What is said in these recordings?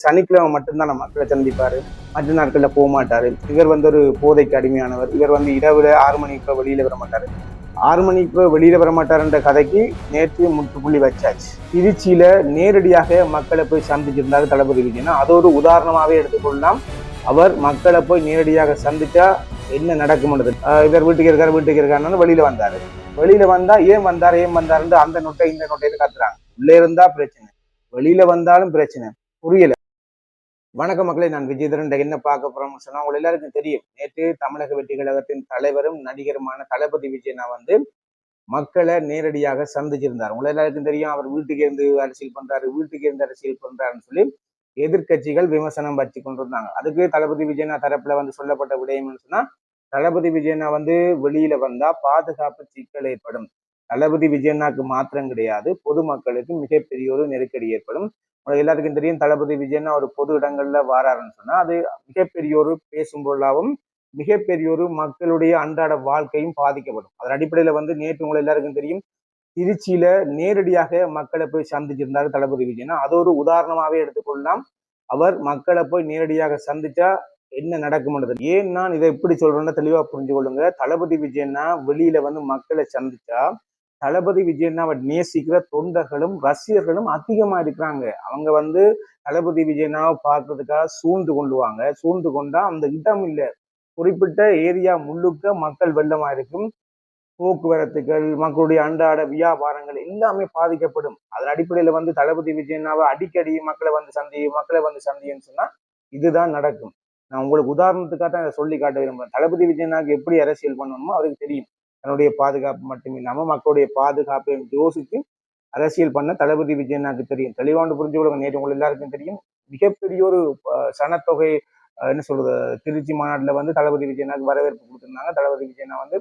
சனிக்கிழமை மட்டும்தான் நம்ம மக்களை சந்திப்பாரு, மற்ற நாட்கள்ல போக மாட்டாரு. இவர் வந்து ஒரு போதைக்கு அடிமையானவர். இவர் வந்து இரவுல 6 மணிக்கு வெளியில வர மாட்டாரு. 6 மணிக்கு வெளியில வர மாட்டாருன்ற கதைக்கு நேற்று முற்றுப்புள்ளி வச்சாச்சு. திருச்சியில நேரடியாக மக்களை போய் சந்திச்சிருந்தாரு தளபதி விஜயன். அது ஒரு உதாரணமாவே எடுத்துக்கொள்ளலாம். அவர் மக்களை போய் நேரடியாக சந்திச்சா என்ன நடக்கும்ன்றது. இவர் வீட்டுக்கு இருக்காருன்னு வெளியில வந்தாரு. வெளியில வந்தா ஏன் வந்தாருன்னு அந்த நொட்டை இந்த நொட்டைன்னு கத்துறாங்க. உள்ளே இருந்தா பிரச்சனை, வெளியில வந்தாலும் பிரச்சனை. புரியல. வணக்க மக்களை, நான் விஜயதரன். என்ன பார்க்க போறோம்னு சொன்னா, உங்க எல்லாருக்கும் தெரியும், நேற்று தமிழக வெற்றி கழகத்தின் தலைவரும் நடிகருமான தளபதி விஜயனா வந்து மக்களை நேரடியாக சந்திச்சிருந்தார். உங்க எல்லாருக்கும் தெரியும், அவர் வீட்டுக்கு இருந்து அரசியல் பண்றாருன்னு சொல்லி எதிர்கட்சிகள் விமர்சனம் வச்சு கொண்டிருந்தாங்க. அதுக்கு தளபதி விஜயனா தரப்புல வந்து சொல்லப்பட்ட விடயம் சொன்னா, தளபதி விஜயனா வந்து வெளியில வந்தா பாதுகாப்பு சிக்கல் ஏற்படும். தளபதி விஜயனாக்கு மாத்திரம் கிடையாது, பொதுமக்களுக்கு மிகப்பெரிய ஒரு நெருக்கடி ஏற்படும். எல்லாருக்கும் தெரியும், தளபதி விஜயனா ஒரு பொது இடங்கள்ல வாராருன்னு சொன்னா அது மிகப்பெரிய ஒரு பேசும் பொருளாகவும் மிகப்பெரிய ஒரு மக்களுடைய அன்றாட வாழ்க்கையும் பாதிக்கப்படும். அதன் அடிப்படையில வந்து நேற்று உங்களை எல்லாருக்கும் தெரியும், திருச்சியில நேரடியாக மக்களை போய் சந்திச்சிருந்தாரு தளபதி விஜயனா. அது ஒரு உதாரணமாவே எடுத்துக்கொள்ளலாம். அவர் மக்களை போய் நேரடியாக சந்திச்சா என்ன நடக்கும்ன்றது. ஏன் நான் இதை எப்படி சொல்றேன்னா தெளிவா புரிஞ்சு கொள்ளுங்க. தளபதி விஜயனா வெளியில வந்து மக்களை சந்திச்சா தளபதி விஜயனாவை நேசிக்கிற தொண்டர்களும் ரசிகர்களும் அதிகமா இருக்கிறாங்க. அவங்க வந்து தளபதி விஜயனாவை பார்க்கறதுக்காக சூழ்ந்து கொண்டா அந்த இடம் இல்லை, குறிப்பிட்ட ஏரியா முழுக்க மக்கள் வெள்ளமா இருக்கும். போக்குவரத்துகள், மக்களுடைய அன்றாட வியாபாரங்கள் எல்லாமே பாதிக்கப்படும். அதன் அடிப்படையில வந்து தளபதி விஜயனாவை அடிக்கடி மக்களை வந்து சந்தின்னு சொன்னா இதுதான் நடக்கும். நான் உங்களுக்கு உதாரணத்துக்காக தான் இதை சொல்லி காட்ட விரும்புறேன். தளபதி விஜயனாக்கு எப்படி அரசியல் பண்ணணுமோ அவருக்கு தெரியும். தன்னுடைய பாதுகாப்பு மட்டும் இல்லாம மக்களுடைய பாதுகாப்பையும் யோசித்து அரசியல் பண்ண தளபதி விஜயனாக்கு தெரியும். தெளிவாண்டு புரிஞ்சு கொள்ளுங்க. நேற்று உங்களுக்கு எல்லாருக்கும் தெரியும், மிகப்பெரிய ஒரு சனத்தொகை என்ன சொல்றது, திருச்சி மாநாட்டுல வந்து தளபதி விஜயனாக்கு வரவேற்பு கொடுத்திருந்தாங்க. தளபதி விஜயனா வந்து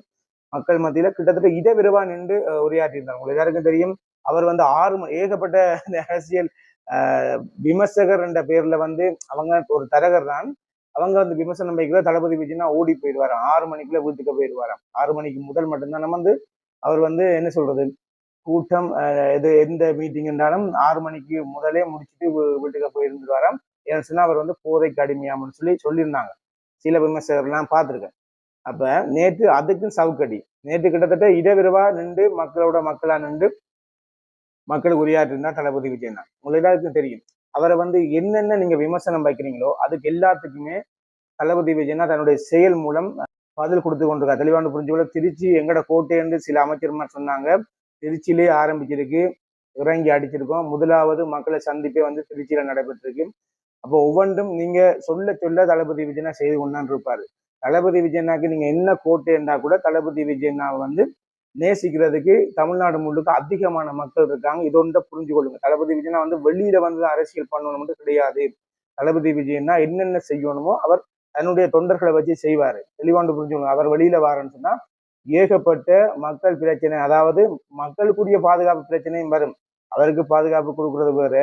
மக்கள் மத்தியில கிட்டத்தட்ட விரவா நின்று உரையாற்றியிருந்தார். உங்களுக்கு எல்லாருக்கும் தெரியும், அவர் வந்து ஏகப்பட்ட அரசியல் விமர்சகர் என்ற பேர்ல வந்து அவங்க ஒரு தரகர் தான். அவங்க வந்து விமர்சனம் வைக்கிற தளபதி விஜயனா ஓடி போயிடுவாராம். 6 மணிக்குள்ள வீட்டுக்கு போயிடுவாராம். 6 மணிக்கு முதல் மட்டும்தான் நம்ம வந்து அவர் வந்து என்ன சொல்றது, கூட்டம் இது எந்த மீட்டிங் இருந்தாலும் 6 மணிக்கு முதலே முடிச்சுட்டு வீட்டுக்கு போயிருந்துருவாராம். ஏன்னு சொன்னா அவர் வந்து போதைக்கு அடிமையாமன்னு சொல்லியிருந்தாங்க சில விமர்சகர்லாம் பார்த்துருக்கேன். அப்ப நேற்று அதுக்கும் சவுக்கடி. நேற்று கிட்டத்தட்ட இடவிரவா நின்று மக்களா நின்று மக்களுக்கு உரையாற்றிருந்தா தளபதி விஜயனா. உங்களுக்கு எல்லாருக்கும் தெரியும், அவரை வந்து என்னென்ன நீங்க விமர்சனம் வைக்கிறீங்களோ அதுக்கு எல்லாத்துக்குமே தளபதி விஜயனா தன்னுடைய செயல் மூலம் பதில் கொடுத்து கொண்டிருக்காரு. தெளிவான புரிஞ்சுக்கொள்ள, திருச்சி எங்கட கோட்டை என்று சில அமைச்சர்மார் சொன்னாங்க. திருச்சியிலே ஆரம்பிச்சிருக்கு, இறங்கி அடிச்சிருக்கோம். முதலாவது மக்களை சந்திப்பே வந்து திருச்சியில நடைபெற்றிருக்கு. அப்போ ஒவ்வொன்றும் நீங்க சொல்ல தளபதி விஜயனா செய்து கொண்டான் இருப்பாரு. தளபதி விஜயனாக்கு நீங்க என்ன கோட்டை என்றா கூட தளபதி விஜயனாவை வந்து நேசிக்கிறதுக்கு தமிழ்நாடு முழுக்க அதிகமான மக்கள் இருக்காங்க. இதொன்றை புரிஞ்சு கொள்ளுங்க. தளபதி விஜயனா வந்து வெளியில வந்து அரசியல் பண்ணணும் மட்டும் கிடையாது. தளபதி விஜயனா என்னென்ன செய்யணுமோ அவர் தன்னுடைய தொண்டர்களை வச்சு செய்வாரு. தெளிவாண்டு புரிஞ்சுக்கணும். அவர் வெளியில வாரன்னு சொன்னா ஏகப்பட்ட மக்கள் பிரச்சனை, அதாவது மக்களுக்குரிய பாதுகாப்பு பிரச்சனையும் வரும். அவருக்கு பாதுகாப்பு கொடுக்கறது வேற,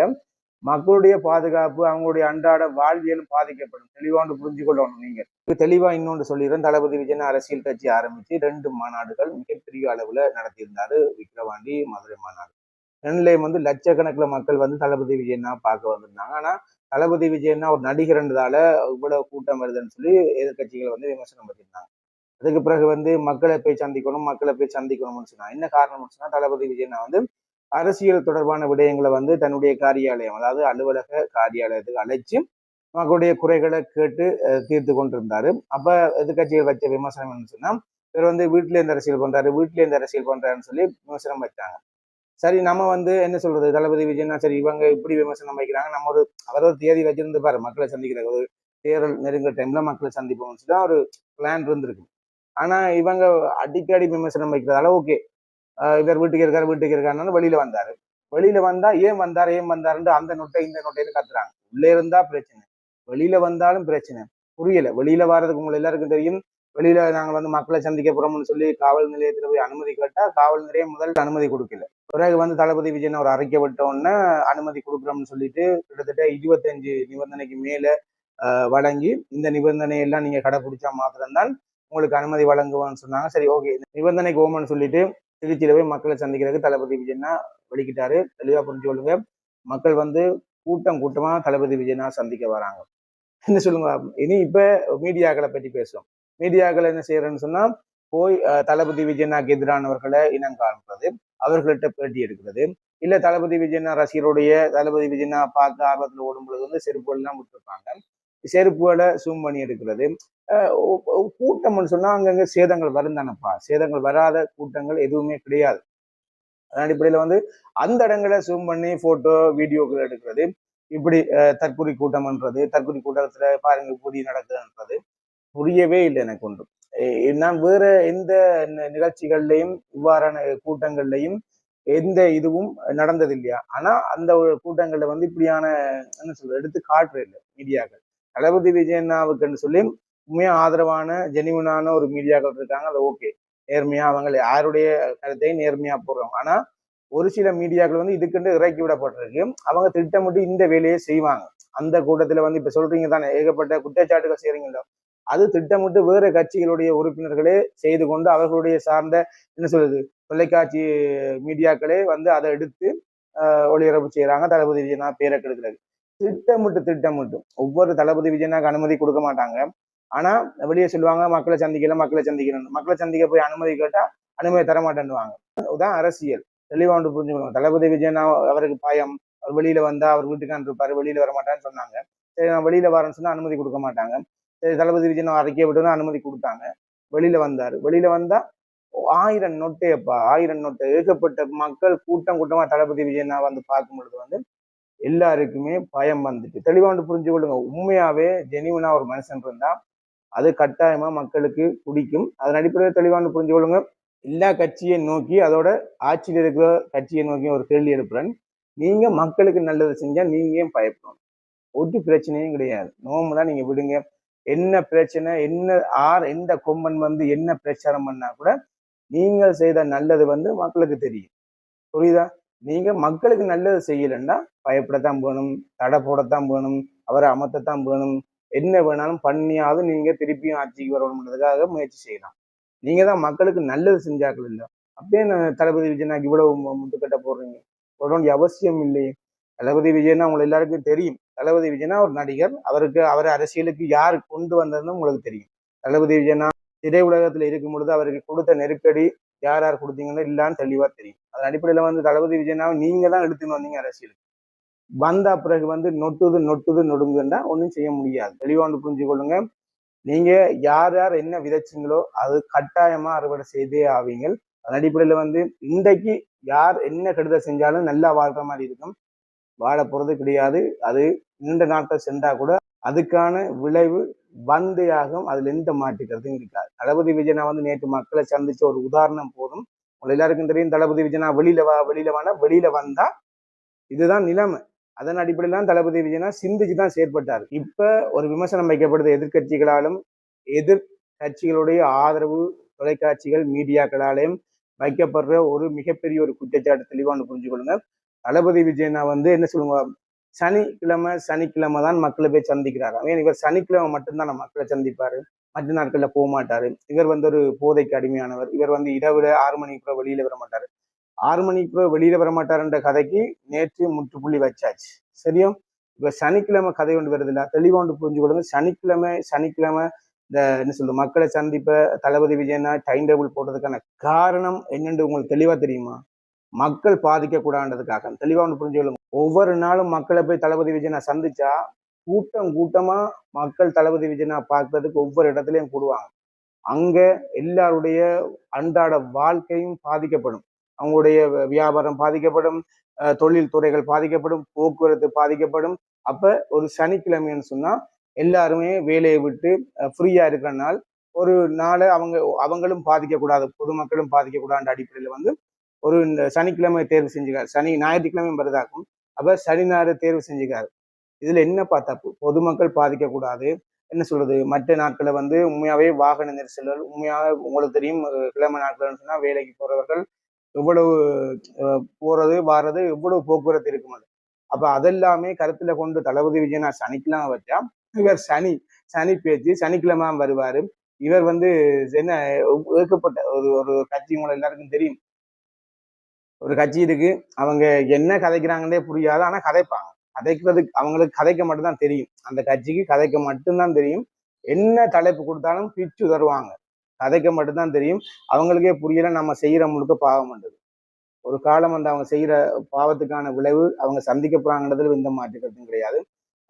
மக்களுடைய பாதுகாப்பு, அவங்களுடைய அன்றாட வாழ்வியலும் பாதிக்கப்படும். தெளிவாண்டு புரிஞ்சு கொள்ளணும். நீங்க தெளிவா இன்னொன்று சொல்லிடுறேன். தளபதி விஜயன் அரசியல் கட்சி ஆரம்பிச்சு 2 மாநாடுகள் மிகப்பெரிய அளவுல நடத்தியிருந்தாரு. விக்கிரவாண்டி, மதுரை மாநாடு. 2லையும் வந்து லட்சக்கணக்கில் மக்கள் வந்து தளபதி விஜயனா பார்க்க வந்திருந்தாங்க. ஆனா தளபதி விஜயனா ஒரு நடிகர்ன்றதால இவ்வளவு கூட்டம் வருதுன்னு சொல்லி எதிர்கட்சிகள் வந்து விமர்சனம் பண்ணியிருந்தாங்க. அதுக்கு பிறகு வந்து மக்களை போய் சந்திக்கணும்னு சொன்னா என்ன காரணம்னு சொன்னா, தளபதி விஜயனா வந்து அரசியல் தொடர்பான விடயங்களை வந்து தன்னுடைய காரியாலயம், அதாவது அலுவலக காரியாலயத்துக்கு அழைச்சு மக்களுடைய குறைகளை கேட்டு தீர்த்து கொண்டிருந்தாரு. அப்ப எதிர்கட்சிகள் வச்ச விமர்சனம் என்ன சொன்னா, இவர் வந்து வீட்டில இருந்து அரசியல் பண்றாருன்னு சொல்லி விமர்சனம் வச்சாங்க. சரி, நம்ம வந்து என்ன சொல்றது, தளபதி விஜயனா சரி இவங்க இப்படி விமர்சனம் வைக்கிறாங்க, நம்ம அவர் ஒரு தேதி வச்சிருந்து பாரு மக்களை சந்திக்கிற ஒரு தேர்தல் நெருங்குற டைம்ல மக்களை சந்திப்போம்னு சொல்லி ஒரு பிளான் இருந்திருக்கு. ஆனா இவங்க அடிக்கடி விமர்சனம் வைக்கிறதால ஓகே, இவர் வீட்டுக்கு இருக்காருன்னு வெளியில வந்தா ஏன் வந்தாருன்னு அந்த நொட்டை இந்த நொட்டைன்னு கத்துறாங்க. உள்ளே இருந்தா பிரச்சனை, வெளியில வந்தாலும் பிரச்சனை. புரியல. வெளியில வர்றதுக்கு உங்களுக்கு எல்லாருக்கும் தெரியும், வெளியில நாங்க வந்து மக்களை சந்திக்க போறோம்னு சொல்லி காவல் நிலையத்துல போய் அனுமதி கேட்டா காவல் நிலையம் முதல் அனுமதி கொடுக்கல. பிறகு வந்து தளபதி விஜயன் ஒரு அறிக்கை விட்ட உடனே அனுமதி கொடுக்குறோம்னு சொல்லிட்டு கிட்டத்தட்ட 25 நிபந்தனைக்கு மேல வழங்கி, இந்த நிபந்தனை எல்லாம் நீங்க கடைபிடிச்சா மாத்திரம்தான் உங்களுக்கு அனுமதி வழங்குவான்னு சொன்னாங்க. சரி ஓகே, நிபந்தனைக்கு ஓமன்னு சொல்லிட்டு திருச்சியில போய் மக்களை சந்திக்கிறதுக்கு தளபதி விஜயனா வெளிக்கிட்டாரு. தெளிவா புரிஞ்சு கொள்ளுங்க. மக்கள் வந்து கூட்டம் கூட்டமா தளபதி விஜயனா சந்திக்க வராங்க. என்ன சொல்லுங்க, இனி இப்ப மீடியாக்களை பற்றி பேசுவோம். மீடியாக்கள் என்ன செய்யறேன்னு சொன்னா, போய் தளபதி விஜயனாக்கு எதிரானவர்களை இனம் காண்பது, அவர்கள்ட்ட பேட்டி எடுக்கிறது, இல்ல தளபதி விஜயனா ரசிகருடைய தளபதி விஜயனா பார்க்க ஆர்வத்தில் ஓடும் பொழுது வந்து செருப்புகள் எல்லாம் விட்டுருப்பாங்க, செருப்புகளை சூம் பண்ணி எடுக்கிறது. கூட்டம்னு சொன்னா அங்கங்க சேதங்கள் வரும் தானப்பா, சேதங்கள் வராத கூட்டங்கள் எதுவுமே கிடையாது. அதன் அடிப்படையில வந்து அந்த இடங்களை ஜூம் பண்ணி போட்டோ வீடியோக்கள் எடுக்கிறது, இப்படி தற்கொலை கூட்டம்ன்றது, தற்கொலை கூட்டத்துல பாருங்க இப்படி நடக்குதுன்றது புரியவே இல்லை எனக்கு ஒன்றும். நான் வேற எந்த நிகழ்ச்சிகள்லையும் இவ்வாறான கூட்டங்கள்லையும் எந்த இதுவும் நடந்தது இல்லையா. ஆனா அந்த ஒரு கூட்டங்கள்ல வந்து இப்படியான என்ன சொல்றது எடுத்து காட்டுற இல்லை மீடியாக்கள். தளபதி விஜயண்ணாவுக்குன்னு சொல்லி உண்மையா ஆதரவான ஜெனிவனான ஒரு மீடியாக்கள் இருக்காங்க, அது ஓகே, நேர்மையா அவங்க யாருடைய கருத்தையும் நேர்மையா போடுறவங்க. ஆனா ஒரு சில மீடியாக்கள் வந்து இதுக்குன்னு இறக்கி விடப்பட்டிருக்கு, அவங்க திட்டமிட்டு இந்த வேலையை செய்வாங்க. அந்த கூட்டத்துல வந்து இப்ப சொல்றீங்க தானே ஏகப்பட்ட குற்றச்சாட்டுகள் செய்றீங்களோ, அது திட்டமிட்டு வேற கட்சிகளுடைய உறுப்பினர்களே செய்து கொண்டு அவர்களுடைய சார்ந்த என்ன சொல்றது தொலைக்காட்சி மீடியாக்களே வந்து அதை எடுத்து ஒளிபரப்பு செய்யறாங்க தளபதி விஜயனா பேரை கெடுக்கிறது. திட்டமிட்டு ஒவ்வொரு தளபதி விஜயனாக்கு அனுமதி கொடுக்க மாட்டாங்க. ஆனா வெளியே சொல்லுவாங்க மக்களை சந்திக்கல, மக்களை சந்திக்கணும், மக்களை சந்திக்க போய் அனுமதி கேட்டா அனுமதி தர மாட்டேன்னுவாங்க. அதுதான் அரசியல். தெளிவா ஒன்று புரிஞ்சுக்கணும். தளபதி விஜயனா அவருக்கு பயம், அவர் வெளியில வந்தா அவர் வீட்டுக்கான் இருப்பாரு, வெளியில வர மாட்டான்னு சொன்னாங்க. சரி நான் வெளியில வரேன்னு சொன்னா அனுமதி கொடுக்க மாட்டாங்க. சரி தளபதி விஜயன் அறிக்கையை விட்டு அனுமதி கொடுத்தாங்க. வெளியில வந்தாரு. வெளியில வந்தா 1000 நொட்டு அப்பா, 1000 நொட்டு, ஏகப்பட்ட மக்கள் கூட்டம் கூட்டமா தளபதி விஜயனா வந்து பார்க்கும் பொழுது வந்து எல்லாருக்குமே பயம் வந்துட்டு. தெளிவா ஒன்று புரிஞ்சு கொள்ளுங்க. உண்மையாவே ஜெனியூனா ஒரு மனுஷன் இருந்தா அது கட்டாயமா மக்களுக்கு பிடிக்கும். அதன் அடிப்படையில் தெளிவா ஒன்று புரிஞ்சு கொள்ளுங்க. எல்லா கட்சியை நோக்கி அதோட ஆட்சியில் இருக்கிற கட்சியை நோக்கி ஒரு கேள்வி எழுப்புறேன். நீங்க மக்களுக்கு நல்லது செஞ்சா நீங்க ஏன் பயப்படணும்? ஒரு பிரச்சனையும் கிடையாது. நோம்புனா நீங்க விடுங்க. என்ன பிரச்சனை, என்ன எந்த கொம்பன் வந்து என்ன பிரச்சாரம் பண்ணா கூட நீங்கள் செய்த நல்லது வந்து மக்களுக்கு தெரியும். புரியுதா? நீங்க மக்களுக்கு நல்லது செய்யலைன்னா பயப்படத்தான் வேணும், தடை போடத்தான் வேணும், அவரை அமர்த்தத்தான் வேணும், என்ன வேணாலும் பண்ணியாவது நீங்க திருப்பியும் ஆட்சிக்கு வரணும்ன்றதுக்காக முயற்சி செய்யலாம். நீங்க தான் மக்களுக்கு நல்லது செஞ்சாக்கள் இல்லை. அப்படியே தளபதி விஜயனாக்கு இவ்வளவு முட்டுக்கட்ட போடுறீங்க? போட வேண்டிய அவசியம் இல்லையே. தளபதி விஜயனா உங்களுக்கு எல்லாருக்கும் தெரியும். தளபதி விஜயனா ஒரு நடிகர், அவரை அரசியலுக்கு யார் கொண்டு வந்ததுன்னு உங்களுக்கு தெரியும். தளபதி விஜயனா திரையுலகத்துல இருக்கும் பொழுது அவருக்கு கொடுத்த நெருக்கடி யார் யார் கொடுத்தீங்கன்னு இல்லான்னு தெளிவா தெரியும். அதன் அடிப்படையில வந்து தளபதி விஜயனாவை நீங்க தான் எடுத்துன்னு வந்தீங்க அரசியலுக்கு. வந்தா பிறகு வந்து நொட்டுது நொடுங்குன்னா ஒன்றும் செய்ய முடியாது. தெளிவா ஒன்று புரிஞ்சு கொள்ளுங்க. நீங்க யார் யார் என்ன விதைச்சிங்களோ அது கட்டாயமா அறுவடை செய்தே ஆவீங்க. அதன் அடிப்படையில வந்து இன்றைக்கு யார் என்ன கெடுதல் செஞ்சாலும் நல்லா வாழ்ற மாதிரி இருக்கும். வாழ போறது கிடையாது. அது நீண்ட நாட்கள் சென்றா கூட அதுக்கான விளைவு வந்தே ஆகும். அதுல எந்த மாற்றுக்கிறதும் இருக்காது. தளபதி விஜயனா வந்து நேற்று மக்களை சந்திச்ச ஒரு உதாரணம் போதும். உங்க எல்லாருக்கும் தெரியும் தளபதி விஜயனா வெளியில வானா வெளியில வந்தா இதுதான் நிலைமை. அதன் அடிப்படையில் தான் தளபதி விஜயனா சிந்திச்சுதான் செயற்பட்டார். இப்ப ஒரு விமர்சனம் வைக்கப்படுது எதிர்கட்சிகளாலும், எதிர் கட்சிகளுடைய ஆதரவு தொலைக்காட்சிகள் மீடியாக்களாலையும் வைக்கப்படுற ஒரு மிகப்பெரிய ஒரு குற்றச்சாட்டு தெளிவான்னு புரிஞ்சு கொள்ளுங்க. தளபதி விஜயனா வந்து என்ன சொல்லுங்க, சனிக்கிழமை தான் மக்களை போய் சந்திக்கிறாரு. ஏன் இவர் சனிக்கிழமை மட்டும்தான் மக்களை சந்திப்பாரு, மற்ற நாட்கள்ல போக மாட்டாரு. இவர் வந்து ஒரு போதைக்கு அடிமையானவர். இவர் வந்து இரவுல 6 மணிக்கு வெளியில வர மாட்டாரு. 6 மணிக்கு வெளியில வர மாட்டாருன்ற கதைக்கு நேற்று முற்றுப்புள்ளி வச்சாச்சு. சரியா? இப்ப சனிக்கிழமை கதை கொண்டு வருது இல்ல, தெளிவா ஒன்று புரிஞ்சு கொடுங்க. சனிக்கிழமை இந்த என்ன சொல்றது மக்களை சந்திப்ப தளபதி விஜயனா டைம் டேபிள் போட்டதுக்கான காரணம் என்னன்னு உங்களுக்கு தெளிவா தெரியுமா? மக்கள் பாதிக்க கூடாதுக்காக. தெளிவா ஒன்று புரிஞ்சு கொள்ளுங்க. ஒவ்வொரு நாளும் மக்களை போய் தளபதி விஜயனா சந்திச்சா கூட்டமா மக்கள் தளபதி விஜயனா பார்க்கறதுக்கு ஒவ்வொரு இடத்துலயும் கூடுவாங்க. அங்க எல்லாருடைய அன்றாட வாழ்க்கையும் பாதிக்கப்படும். அவங்களுடைய வியாபாரம் பாதிக்கப்படும், தொழில் துறைகள் பாதிக்கப்படும், போக்குவரத்து பாதிக்கப்படும். அப்ப ஒரு சனிக்கிழமைன்னு சொன்னா எல்லாருமே வேலையை விட்டு ஃப்ரீயா இருக்கிற நாள், ஒரு நாளை அவங்களும் பாதிக்கக்கூடாது, பொதுமக்களும் பாதிக்கக்கூடாதுன்ற அடிப்படையில வந்து ஒரு சனிக்கிழமை தேர்வு செஞ்சுக்காரு. ஞாயிற்றுக்கிழமையும் வருதாக்கும். அப்ப சனி ஞாயிறு தேர்வு செஞ்சுக்காரு. இதுல என்னப்பா தப்பு? பொதுமக்கள் பாதிக்கக்கூடாது. என்ன சொல்றது மற்ற நாட்களை வந்து உண்மையாவே வாகன நெரிசல்கள் உண்மையாக உங்களுக்கு தெரியும். கிழமை நாட்கள் சொன்னா வேலைக்கு போறவர்கள் எவ்வளவு போறது வாரது எவ்வளவு போக்குவரத்து இருக்கும். அப்ப அதெல்லாமே கருத்துல கொண்டு தளபதி விஜயனா சனிக்கிழமை வச்சா இவர் சனி பேச்சு சனிக்கிழமை வருவாரு. இவர் வந்து என்ன ஏற்கப்பட்ட ஒரு ஒரு கட்சி உங்களை எல்லாருக்கும் தெரியும். ஒரு கட்சி இருக்கு, அவங்க என்ன கதைக்கிறாங்கன்னே புரியாது, ஆனா கதைப்பாங்க. கதைக்கிறதுக்கு அவங்களுக்கு கதைக்க மட்டும்தான் தெரியும். அந்த கட்சிக்கு கதைக்க மட்டும்தான் தெரியும். என்ன தலைப்பு கொடுத்தாலும் பிச்சு தருவாங்க. கதைக்க மட்டும்தான் தெரியும். அவங்களுக்கே புரியல நம்ம செய்யற முழுக்க பாவம் பண்றது. ஒரு காலம் வந்து அவங்க செய்யற பாவத்துக்கான விளைவு அவங்க சந்திக்க போறாங்கன்றதுல எந்த மாற்று கருத்தும் கிடையாது.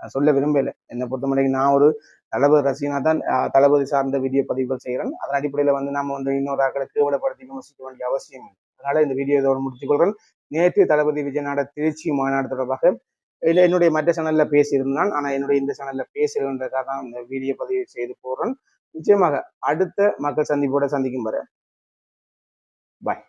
நான் சொல்ல விரும்பல. என்னை பொறுத்த மட்டும் நான் ஒரு தளபதி ரசிகனா தான் தளபதி சார்ந்த வீடியோ பதிவுகள் செய்கிறேன். அதன் அடிப்படையில் வந்து நம்ம வந்து இன்னொரு ஆக்களை கேவலப்படுத்தி விமர்சிக்க வேண்டிய அவசியம் இல்லை. அதனால இந்த வீடியோ இதோடு முடித்துக் கொள்கிறேன். நேற்று தளபதி விஜயநாட திருச்சி மாநாடு தொடர்பாக என்னுடைய மற்ற சேனல்ல பேசியிருந்தான். ஆனா என்னுடைய இந்த சேனல்ல பேசுகிறதுக்காக தான் இந்த வீடியோ பதிவு செய்து போடுறேன். நிச்சயமாக அடுத்த மக்கள் சந்திப்போட சந்திக்கும் வரை பாய்.